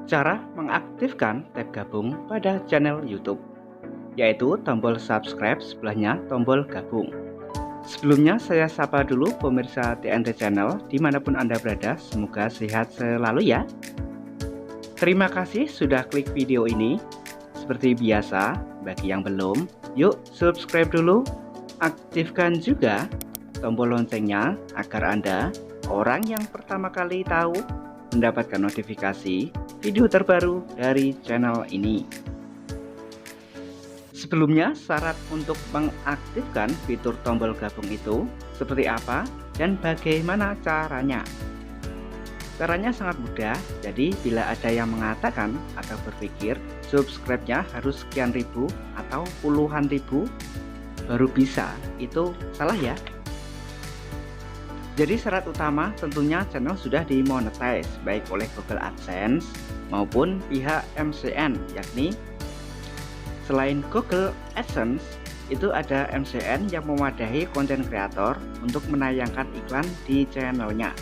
Cara mengaktifkan tab gabung pada channel YouTube, yaitu tombol subscribe sebelahnya tombol gabung. Sebelumnya saya sapa dulu pemirsa TNT Channel dimanapun Anda berada, semoga sehat selalu ya. Terima kasih sudah klik video ini. Seperti biasa, bagi yang belum, yuk subscribe dulu, aktifkan juga tombol loncengnya agar Anda orang yang pertama kali tahu mendapatkan notifikasi video terbaru dari channel ini. Sebelumnya, syarat untuk mengaktifkan fitur tombol gabung itu seperti apa dan bagaimana caranya? Caranya sangat mudah, jadi bila ada yang mengatakan atau berpikir subscribe-nya harus sekian ribu atau puluhan ribu baru bisa, itu salah ya. Jadi syarat utama tentunya channel sudah dimonetize baik oleh Google AdSense maupun pihak MCN, yakni selain Google AdSense itu ada MCN yang mewadahi konten kreator untuk menayangkan iklan di channelnya.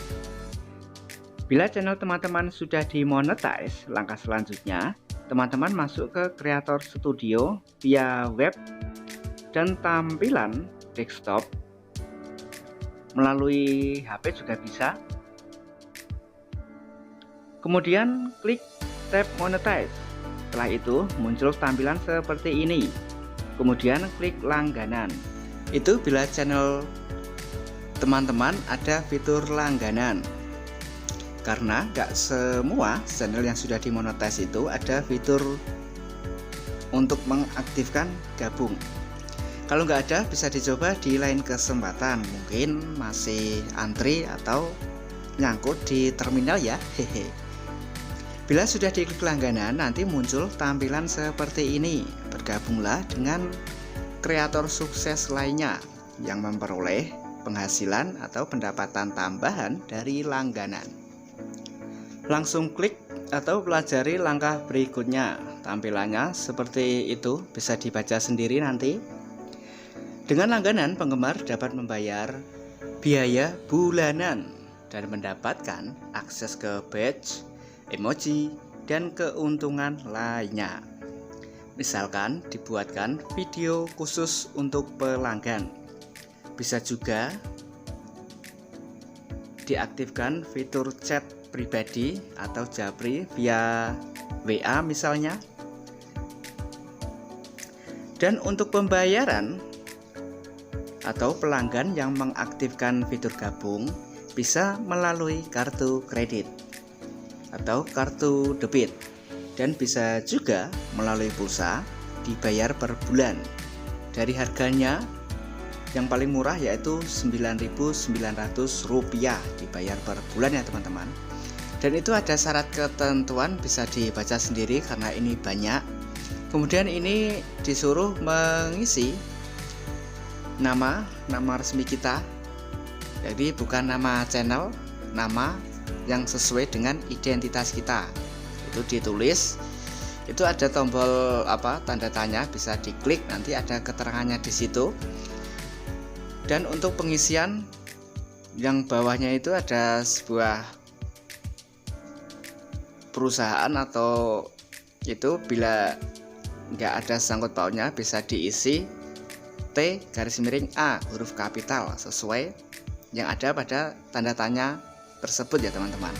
Bila channel teman-teman sudah dimonetize, langkah selanjutnya teman-teman masuk ke Creator Studio via web dan tampilan desktop. Melalui HP juga bisa. Kemudian klik tab monetize. Setelah itu muncul tampilan seperti ini. Kemudian klik langganan. Itu bila channel teman-teman ada fitur langganan. Karena gak semua channel yang sudah dimonetize itu ada fitur untuk mengaktifkan gabung. Kalau nggak ada, bisa dicoba di lain kesempatan. Mungkin masih antri atau nyangkut di terminal ya. Hehe. Bila sudah diklik langganan, nanti muncul tampilan seperti ini. Bergabunglah dengan kreator sukses lainnya yang memperoleh penghasilan atau pendapatan tambahan dari langganan. Langsung klik atau pelajari langkah berikutnya. Tampilannya seperti itu, bisa dibaca sendiri nanti. Dengan langganan, penggemar dapat membayar biaya bulanan dan mendapatkan akses ke badge, emoji, dan keuntungan lainnya. Misalkan dibuatkan video khusus untuk pelanggan. Bisa juga diaktifkan fitur chat pribadi atau japri via WA misalnya. Dan untuk pembayaran atau pelanggan yang mengaktifkan fitur gabung bisa melalui kartu kredit atau kartu debit, dan bisa juga melalui pulsa dibayar per bulan. Dari harganya yang paling murah yaitu Rp9.900 dibayar per bulan ya teman-teman. Dan itu ada syarat ketentuan, bisa dibaca sendiri karena ini banyak. Kemudian ini disuruh mengisi nama resmi kita, jadi bukan nama channel, nama yang sesuai dengan identitas kita. Itu ditulis, itu ada tombol tanda tanya, bisa diklik, nanti ada keterangannya di situ. Dan untuk pengisian yang bawahnya itu ada sebuah perusahaan, atau itu bila nggak ada sangkut pautnya bisa diisi T_A huruf kapital sesuai yang ada pada tanda tanya tersebut ya teman-teman.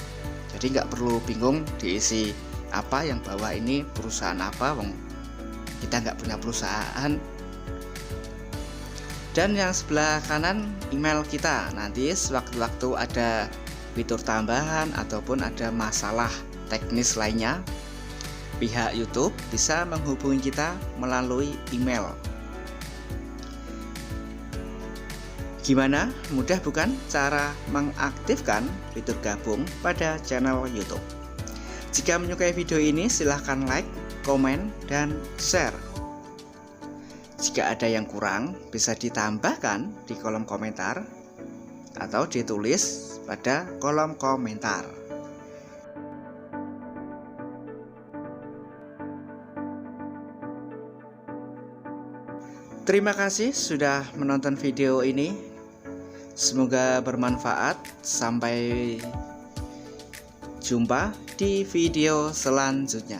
Jadi nggak perlu bingung diisi apa yang bawah ini perusahaan apa, kita nggak punya perusahaan. Dan yang sebelah kanan email kita, nanti sewaktu-waktu ada fitur tambahan ataupun ada masalah teknis lainnya, pihak YouTube bisa menghubungi kita melalui email. Gimana? Mudah bukan cara mengaktifkan fitur gabung pada channel YouTube? Jika menyukai video ini, silahkan like, komen, dan share. Jika ada yang kurang, bisa ditambahkan di kolom komentar atau ditulis pada kolom komentar. Terima kasih sudah menonton video ini. Semoga bermanfaat. Sampai Jumpa di video selanjutnya.